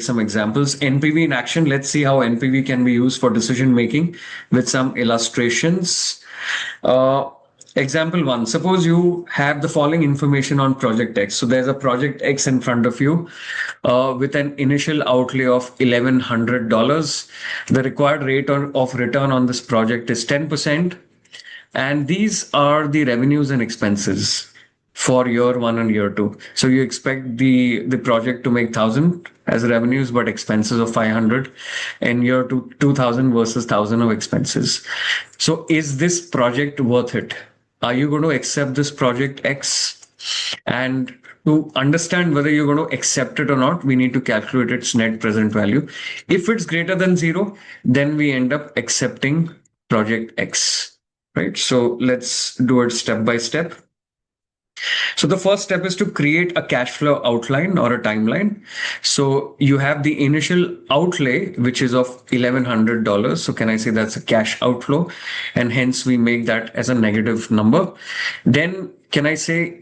some examples. NPV in action. Let's see how NPV can be used for decision making with some illustrations. Example one, suppose you have the following information on project X. So there's a project X in front of you with an initial outlay of $1,100. The required rate of return on this project is 10%. And these are the revenues and expenses for year one and year two. So you expect the project to make 1,000 as revenues, but expenses of 500, and year two, 2,000 versus 1,000 of expenses. So is this project worth it? Are you going to accept this project X? And to understand whether you're going to accept it or not, we need to calculate its net present value. If it's greater than 0, then we end up accepting project X, right? So let's do it step by step. So the first step is to create a cash flow outline or a timeline. So you have the initial outlay, which is of $1,100. So can I say that's a cash outflow? And hence we make that as a negative number. Then can I say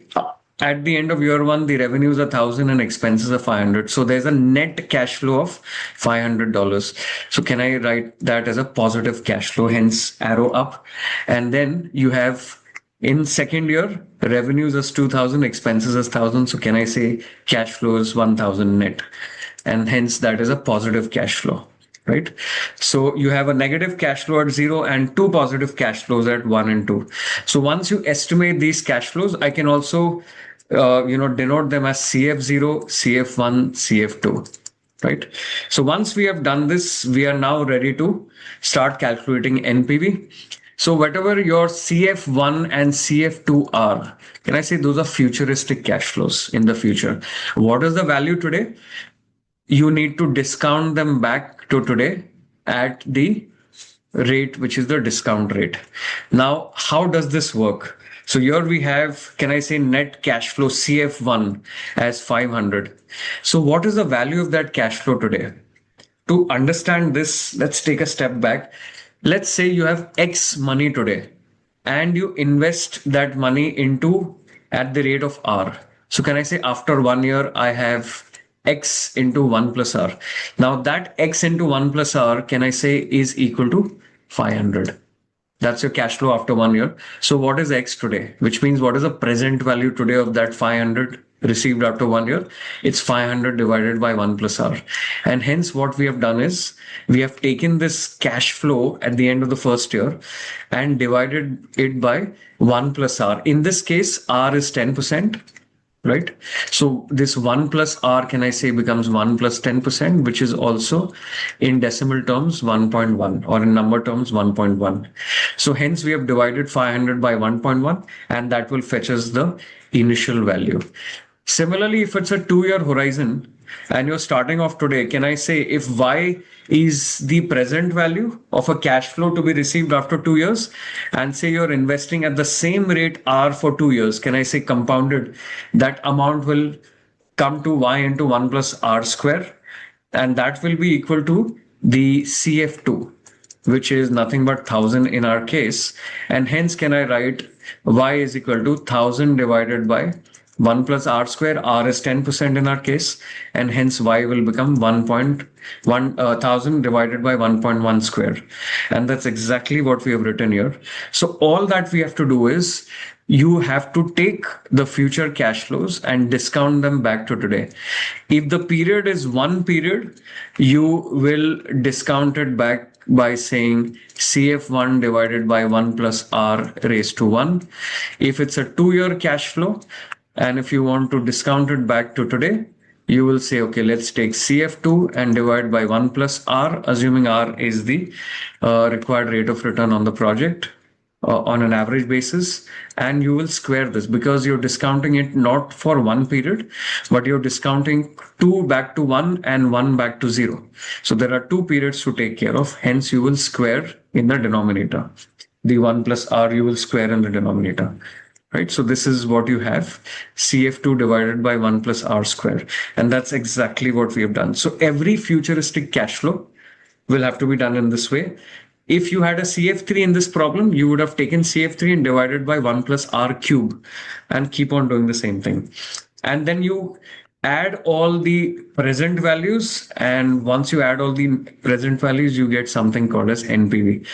at the end of year one, the revenues are 1,000 and expenses are 500. So there's a net cash flow of $500. So can I write that as a positive cash flow, hence arrow up? And then you have in second year, revenues as 2,000, expenses as 1,000. So can I say cash flow is 1,000 net? And hence that is a positive cash flow, right? So you have a negative cash flow at 0 and 2 positive cash flows at 1 and 2. So once you estimate these cash flows, I can also denote them as CF0, CF1, CF2, right? So once we have done this, we are now ready to start calculating NPV. So whatever your CF1 and CF2 are, can I say those are futuristic cash flows in the future? What is the value today? You need to discount them back to today at the rate, which is the discount rate. Now, how does this work? So here we have, can I say net cash flow CF1 as 500. So what is the value of that cash flow today? To understand this, let's take a step back. Let's say you have X money today and you invest that money into at the rate of R. So can I say after 1 year, I have X into 1 plus R. Now that X into 1 plus R, can I say is equal to 500. That's your cash flow after 1 year. So what is X today? Which means what is the present value today of that 500 received after 1 year? It's 500 divided by 1 plus R. And hence what we have done is we have taken this cash flow at the end of the first year and divided it by 1 plus R. In this case, R is 10%. Right? So this 1 plus R, can I say becomes 1 plus 10%, which is also in decimal terms 1.1 or in number terms 1.1. So hence we have divided 500 by 1.1 and that will fetch us the initial value. Similarly, if it's a 2-year horizon and you're starting off today, can I say if Y is the present value of a cash flow to be received after 2 years, and say you're investing at the same rate R for 2 years, can I say compounded, that amount will come to Y into 1 plus R square, and that will be equal to the CF2, which is nothing but 1,000 in our case. And hence can I write Y is equal to 1,000 divided by 1 plus R square. R is 10% in our case, and hence Y will become 1,000 divided by 1.1 square. And that's exactly what we have written here. So all that we have to do is you have to take the future cash flows and discount them back to today. If the period is 1 period, you will discount it back by saying CF1 divided by 1 plus R raised to 1. If it's a 2-year cash flow, and if you want to discount it back to today, you will say, okay, let's take CF2 and divide by 1 plus R, assuming R is the required rate of return on the project on an average basis. And you will square this because you're discounting it not for 1 period, but you're discounting 2 back to 1 and 1 back to 0. So there are 2 periods to take care of. Hence, you will square in the denominator. The 1 plus R you will square in the denominator. Right, so this is what you have, CF2 divided by 1 plus R square. And that's exactly what we have done. So every futuristic cash flow will have to be done in this way. If you had a CF3 in this problem, you would have taken CF3 and divided by 1 plus R cube and keep on doing the same thing. And then you add all the present values, and once you add all the present values, you get something called as NPV.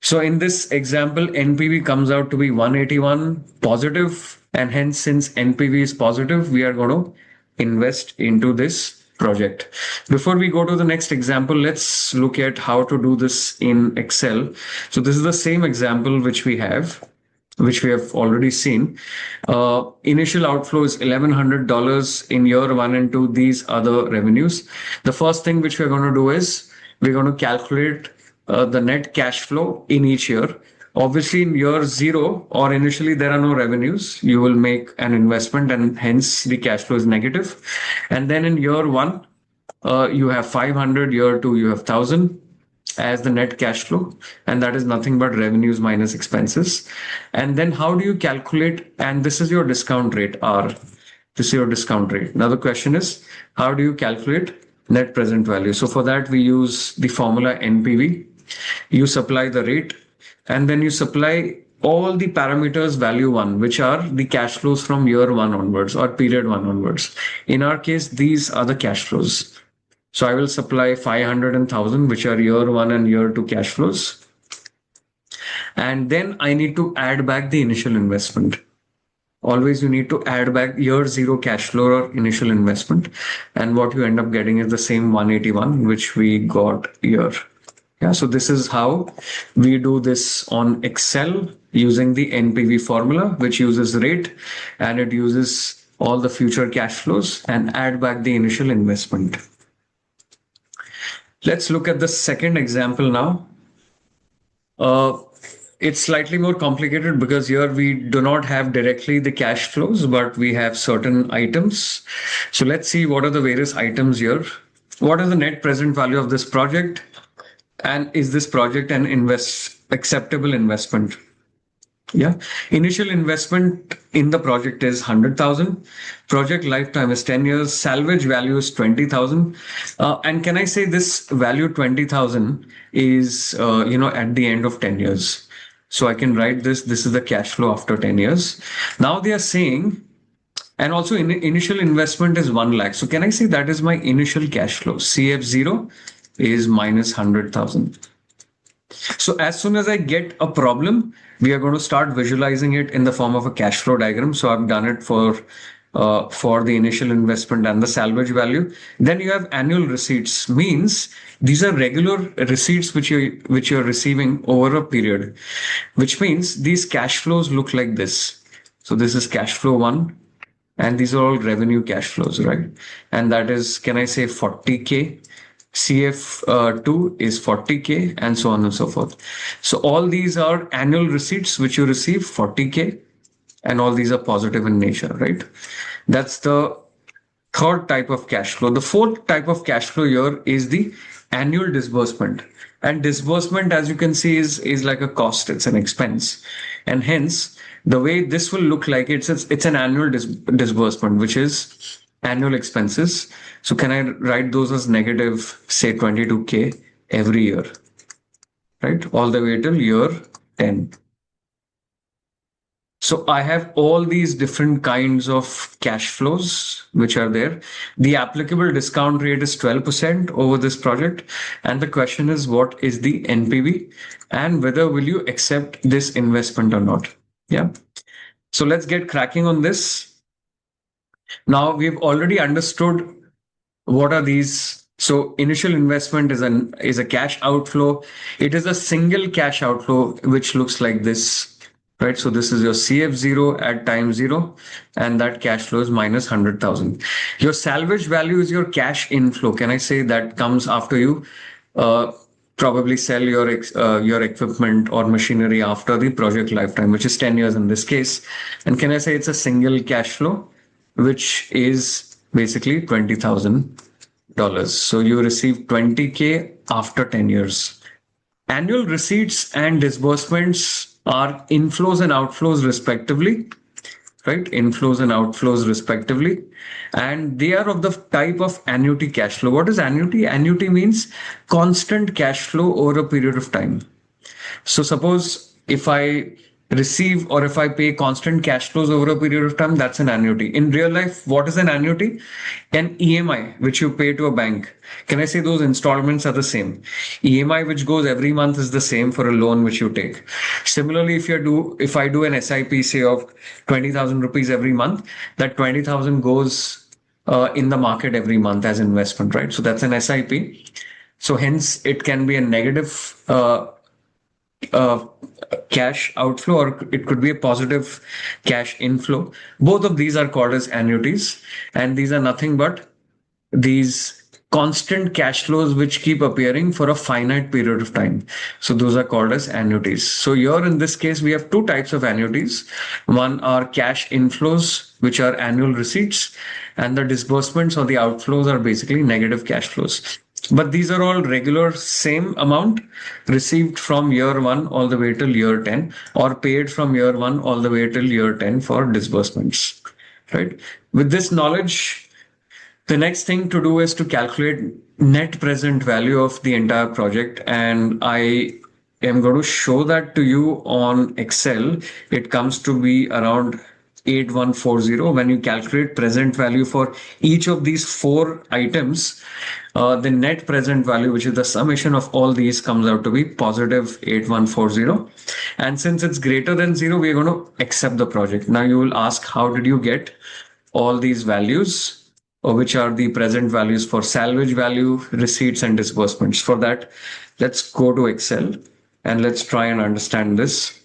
So in this example, NPV comes out to be 181 positive, and hence since NPV is positive, we are going to invest into this project. Before we go to the next example, let's look at how to do this in Excel. So this is the same example which we have, which we have already seen. Initial outflow is $1,100 in year 1 and 2. These are the revenues. The first thing which we're going to do is we're going to calculate the net cash flow in each year. Obviously, in year 0 or initially there are no revenues, you will make an investment and hence the cash flow is negative. And then in year 1, you have 500, year 2, you have 1,000 as the net cash flow, and that is nothing but revenues minus expenses. And then how do you calculate? And this is your discount rate, R. This is your discount rate. Now the question is, how do you calculate net present value? So for that, we use the formula NPV. You supply the rate, and then you supply all the parameters value 1, which are the cash flows from year 1 onwards or period 1 onwards. In our case, these are the cash flows. So I will supply 500 and 1,000, which are year 1 and year 2 cash flows. And then I need to add back the initial investment. Always you need to add back year 0 cash flow or initial investment. And what you end up getting is the same 181, which we got here. Yeah, so this is how we do this on Excel using the NPV formula, which uses rate and it uses all the future cash flows and add back the initial investment. Let's look at the second example now. It's slightly more complicated because here we do not have directly the cash flows, but we have certain items. So let's see what are the various items here. What is the net present value of this project? And is this project an acceptable investment? Yeah. Initial investment in the project is 100,000. Project lifetime is 10 years. Salvage value is 20,000. And can I say this value 20,000 is, at the end of 10 years. So I can write this. This is the cash flow after 10 years. Now they are saying, and also initial investment is 1 lakh. So can I say that is my initial cash flow? CF0 is minus 100,000. So as soon as I get a problem, we are going to start visualizing it in the form of a cash flow diagram. So I've done it for the initial investment and the salvage value. Then you have annual receipts, means these are regular receipts which you're receiving over a period, which means these cash flows look like this. So this is cash flow 1, and these are all revenue cash flows, right? And that is, can I say 40K? CF2 is 40K, and so on and so forth. So all these are annual receipts which you receive, 40K, and all these are positive in nature, right? That's the third type of cash flow. The fourth type of cash flow here is the annual disbursement. And disbursement, as you can see, is like a cost, it's an expense. And hence, the way this will look like, it's an annual disbursement, which is annual expenses. So can I write those as negative, say 22K every year, right? All the way till year 10. So I have all these different kinds of cash flows which are there. The applicable discount rate is 12% over this project. And the question is, what is the NPV and whether will you accept this investment or not? Yeah. So let's get cracking on this. Now we've already understood what are these. So initial investment is a cash outflow. It is a single cash outflow, which looks like this, right? So this is your CF0 at time 0, and that cash flow is minus 100,000. Your salvage value is your cash inflow. Can I say that comes after you probably sell your equipment or machinery after the project lifetime, which is 10 years in this case. And can I say it's a single cash flow, which is basically $20,000. So you receive 20K after 10 years. Annual receipts and disbursements are inflows and outflows respectively, right? Inflows and outflows respectively. And they are of the type of annuity cash flow. What is annuity? Annuity means constant cash flow over a period of time. So suppose if I receive or if I pay constant cash flows over a period of time, that's an annuity. In real life, what is an annuity? An EMI, which you pay to a bank. Can I say those installments are the same? EMI, which goes every month, is the same for a loan which you take. Similarly, if I do an SIP, say of 20,000 rupees every month, that 20,000 goes in the market every month as investment, right? So that's an SIP. So hence it can be a negative uh, cash outflow, or it could be a positive cash inflow. Both of these are called as annuities, and these are nothing but these constant cash flows which keep appearing for a finite period of time. So those are called as annuities. So here in this case, we have two types of annuities. One are cash inflows, which are annual receipts, and the disbursements or the outflows are basically negative cash flows. But these are all regular, same amount received from year one all the way till year 10, or paid from year one all the way till year 10 for disbursements, right? With this knowledge, the next thing to do is to calculate net present value of the entire project. And I am going to show that to you on Excel. It comes to be around 8140. When you calculate present value for each of these four items, the net present value, which is the summation of all these, comes out to be positive 8140. And since it's greater than zero, we're going to accept the project. Now you will ask, how did you get all these values? Which are the present values for salvage value, receipts, and disbursements. For that, let's go to Excel and let's try and understand this.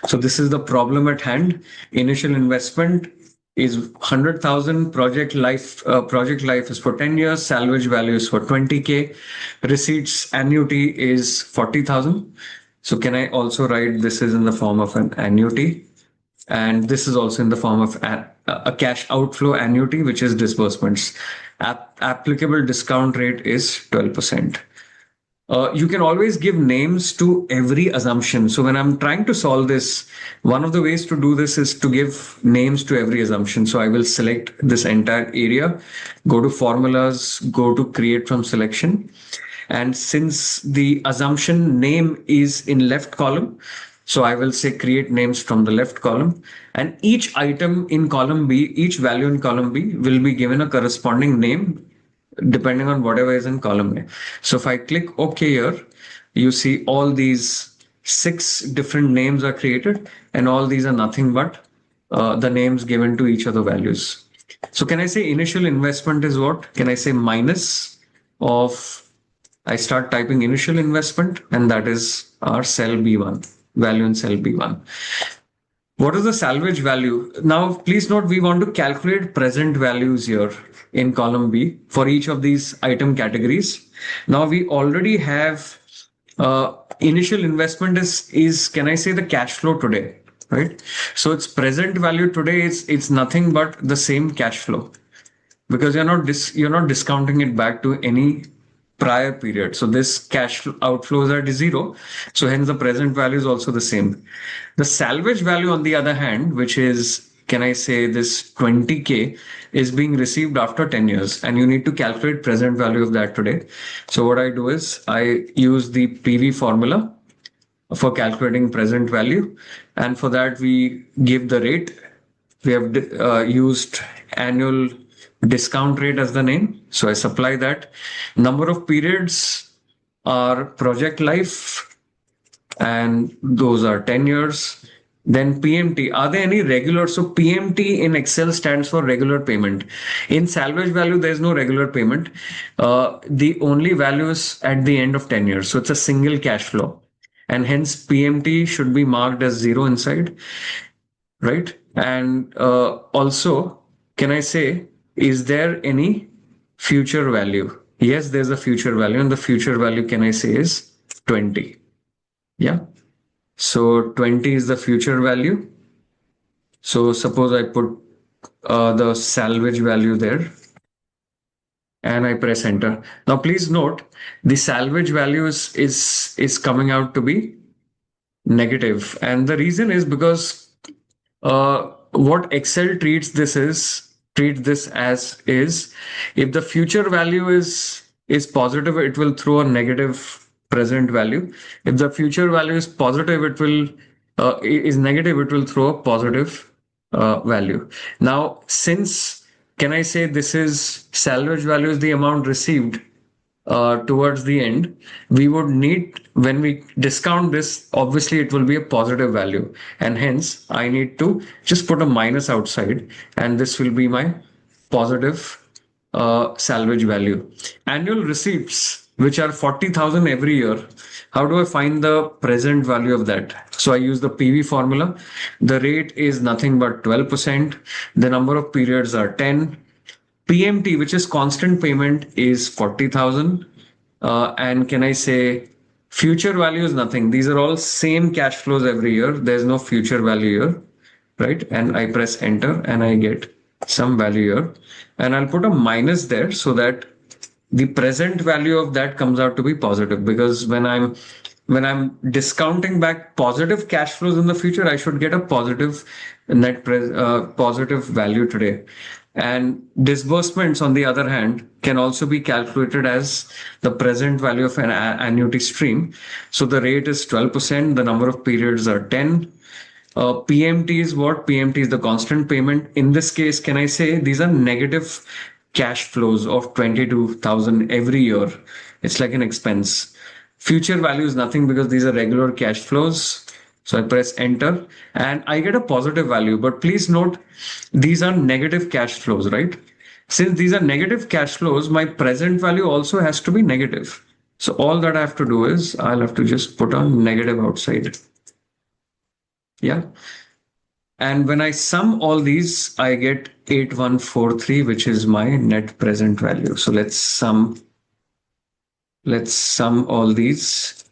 So this is the problem at hand. Initial investment is 100,000. Project life is for 10 years. Salvage value is for 20K. Receipts annuity is 40,000. So can I also write this is in the form of an annuity? And this is also in the form of a cash outflow annuity, which is disbursements. Applicable discount rate is 12%. You can always give names to every assumption. So when I'm trying to solve this, one of the ways to do this is to give names to every assumption. So I will select this entire area, go to formulas, go to create from selection. And since the assumption name is in left column, so I will say create names from the left column, and each item in column B, each value in column B will be given a corresponding name depending on whatever is in column A. So if I click OK here, you see all these 6 different names are created, and all these are nothing but the names given to each of the values. So can I say initial investment is what? Can I say minus of, I start typing initial investment, and that is our cell B1. Value in cell B1. What is the salvage value? Now, please note, we want to calculate present values here in column B for each of these item categories. Now, we already have initial investment is can I say the cash flow today, right? So its present value today it's nothing but the same cash flow, because you're not discounting it back to any prior period. So this cash outflows are zero. So hence the present value is also the same. The salvage value, on the other hand, which is, can I say this 20K, is being received after 10 years, and you need to calculate present value of that today. So what I do is I use the PV formula for calculating present value. And for that, we give the rate. We have used annual discount rate as the name. So I supply that. Number of periods are project life, and those are 10 years. Then PMT. Are there any regular? So PMT in Excel stands for regular payment. In salvage value, there is no regular payment. The only value is at the end of 10 years. So it's a single cash flow. And hence PMT should be marked as 0 inside, right? And also, can I say, is there any future value? Yes, there's a future value, and the future value, can I say, is 20. Yeah. So 20 is the future value. So suppose I put the salvage value there, and I press enter. Now please note the salvage value is coming out to be negative, and the reason is because what Excel treats this as is, if the future value is positive, it will throw a negative present value. If the future value is positive, it will is negative, it will throw a positive value. Now, since can I say this is salvage value is the amount received towards the end, we would need, when we discount this, obviously it will be a positive value. And hence, I need to just put a minus outside, and this will be my positive salvage value. Annual receipts, which are 40,000 every year. How do I find the present value of that? So I use the PV formula. The rate is nothing but 12%. The number of periods are 10. PMT, which is constant payment, is 40,000. And can I say future value is nothing. These are all same cash flows every year. There's no future value here, right? And I press enter and I get some value here. And I'll put a minus there so that the present value of that comes out to be positive, because when I'm discounting back positive cash flows in the future, I should get a positive positive value today. And disbursements, on the other hand, can also be calculated as the present value of an annuity stream. So the rate is 12%. The number of periods are 10. PMT is what? PMT is the constant payment. In this case, can I say these are negative cash flows of 22,000 every year? It's like an expense. Future value is nothing because these are regular cash flows. So I press enter and I get a positive value. But please note, these are negative cash flows, right? Since these are negative cash flows, my present value also has to be negative. So all that I have to do is I'll have to just put a negative outside. Yeah. And when I sum all these, I get 8143, which is my net present value. So let's sum all these.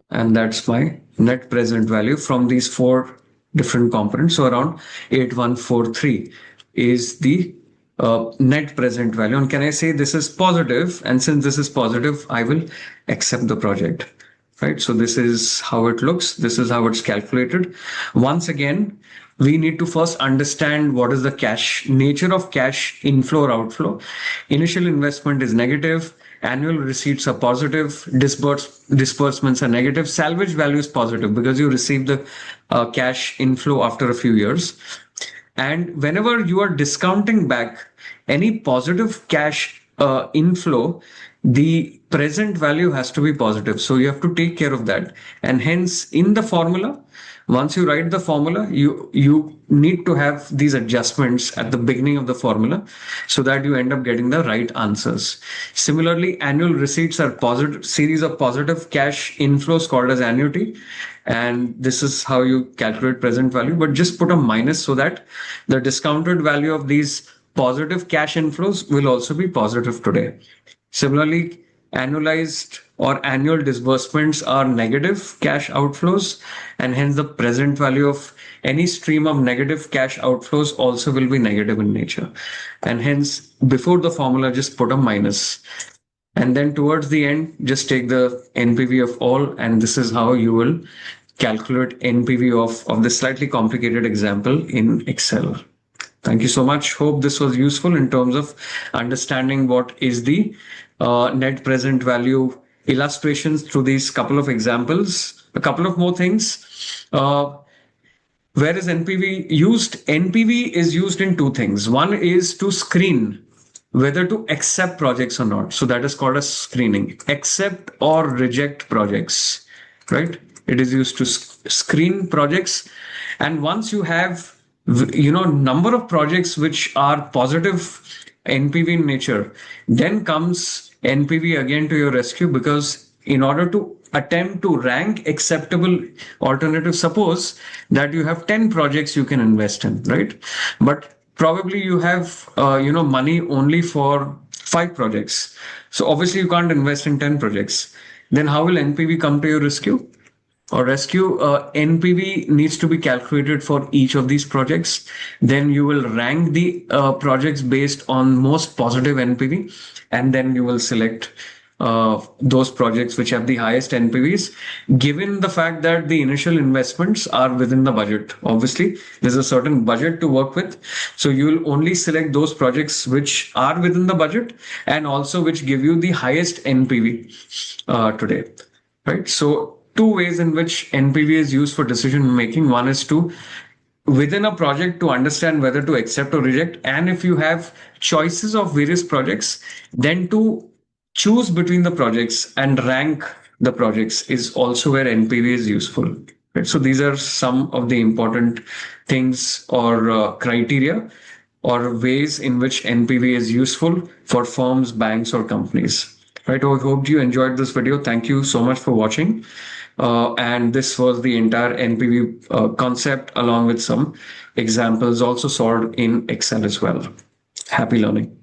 And that's my net present value from these four different components. So around 8143 is the net present value. And can I say this is positive? And since this is positive, I will accept the project. Right. So this is how it looks. This is how it's calculated. Once again, we need to first understand what is the nature of cash inflow or outflow. Initial investment is negative. Annual receipts are positive. Disbursements are negative. Salvage value is positive because you receive the cash inflow after a few years. And whenever you are discounting back any positive cash inflow, the present value has to be positive. So you have to take care of that. And hence, in the formula, once you write the formula, you need to have these adjustments at the beginning of the formula so that you end up getting the right answers. Similarly, annual receipts are positive series of positive cash inflows called as annuity. And this is how you calculate present value, but just put a minus so that the discounted value of these positive cash inflows will also be positive today. Similarly, annualized or annual disbursements are negative cash outflows, and hence the present value of any stream of negative cash outflows also will be negative in nature. And hence, before the formula, just put a minus. And then towards the end, just take the NPV of all, and this is how you will calculate NPV of this slightly complicated example in Excel. Thank you so much. Hope this was useful in terms of understanding what is the net present value illustrations through these couple of examples. A couple of more things. Where is NPV used? NPV is used in two things. One is to screen whether to accept projects or not. So that is called as screening. Accept or reject projects, right? It is used to screen projects. And once you have number of projects which are positive NPV in nature, then comes NPV again to your rescue, because in order to attempt to rank acceptable alternative, suppose that you have 10 projects you can invest in, right? But probably you have money only for 5 projects. So obviously you can't invest in 10 projects. Then how will NPV come to your rescue? NPV needs to be calculated for each of these projects. Then you will rank the projects based on most positive NPV, and then you will select those projects which have the highest NPVs, given the fact that the initial investments are within the budget. Obviously, there's a certain budget to work with. So you will only select those projects which are within the budget and also which give you the highest NPV today, right? So two ways in which NPV is used for decision making. One is to within a project to understand whether to accept or reject, and if you have choices of various projects, then to choose between the projects and rank the projects is also where NPV is useful. Right? So these are some of the important things or criteria or ways in which NPV is useful for firms, banks, or companies. Right. I hope you enjoyed this video. Thank you so much for watching. And this was the entire NPV concept along with some examples also solved in Excel as well. Happy learning.